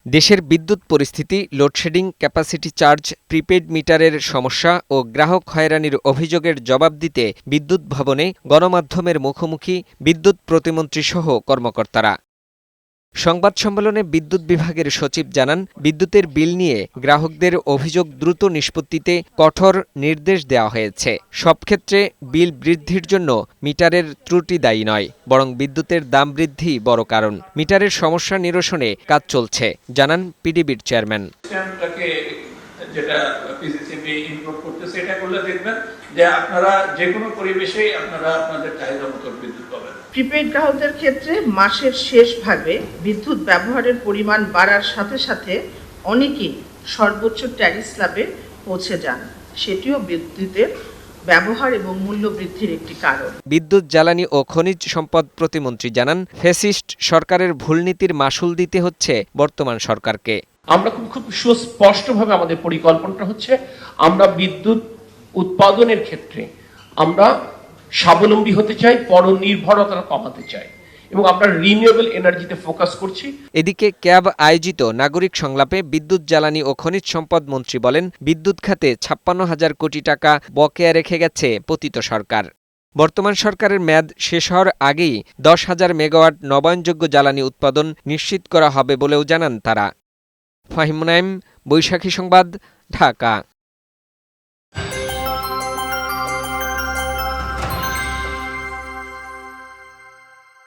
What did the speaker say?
দেশের বিদ্যুৎ পরিস্থিতি, লোডশেডিং, ক্যাপাসিটি চার্জ, প্রিপেইড মিটারের সমস্যা ও গ্রাহক হয়রানির অভিযোগের জবাব দিতে বিদ্যুৎ ভবনে গণমাধ্যমের মুখোমুখি বিদ্যুৎ প্রতিমন্ত্রীসহ কর্মকর্তারা। সংবাদ সম্মেলনে বিদ্যুৎ বিভাগের সচিব জানান, বিদ্যুতের বিল নিয়ে গ্রাহকদের অভিযোগ দ্রুত নিষ্পত্তিতে কঠোর নির্দেশ দেওয়া হয়েছে। সব ক্ষেত্রে বিল বৃদ্ধির জন্য মিটারের ত্রুটি দায়ী নয়, বরং বিদ্যুতের দাম বৃদ্ধি বড় কারণ। মিটারের সমস্যা নিরসনে কাজ চলছে, জানান পিডিবির চেয়ারম্যান। যেটা পিসিসিবি ইমপ্রুভ করতেছে, এটা করলে দেখবেন যে আপনারা যে কোনো পরিবেশেই আপনারা আপনাদের চাহিদা মতো বিদ্যুৎ পাবেন। প্রিপেইড গ্রাহকদের ক্ষেত্রে মাসের শেষ ভাগে বিদ্যুৎ ব্যবহারের পরিমাণ বাড়ার সাথে সাথে অনেকেই সর্বোচ্চ ট্যারিফ স্ল্যাবে পৌঁছে যান। সেটিও বিদ্যুতের ব্যবহার এবং মূল্য বৃদ্ধির একটি কারণ। বিদ্যুৎ, জ্বালানি ও খনিজ সম্পদ প্রতিমন্ত্রী জানান, ফ্যাসিস্ট সরকারের ভুল নীতির মাশুল দিতে হচ্ছে বর্তমান সরকারকে। আমরা খুব সুস্পষ্টভাবে আমাদের পরিকল্পনাটা হচ্ছে, আমরা বিদ্যুৎ উৎপাদনের ক্ষেত্রে আমরা স্বাবলম্বী হতে চাই, পরনির্ভরতা কমাতে চাই এবং আমরা রিনিউয়েবল এনার্জিতে ফোকাস করছি। এদিকে ক্যাব আয়োজিত নাগরিক সংলাপে বিদ্যুৎ, জ্বালানি ও খনিজ সম্পদ মন্ত্রী বলেন, বিদ্যুৎ খাতে ৫৬,০০০ কোটি টাকা বকেয়া রেখে গেছে পতিত সরকার। বর্তমান সরকারের মেয়াদ শেষ হওয়ার আগেই ১০,০০০ মেগাওয়াট নবায়নযোগ্য জ্বালানি উৎপাদন নিশ্চিত করা হবে বলেও জানান তারা। ফাহিম মুনাইম, বৈশাখী সংবাদ, ঢাকা।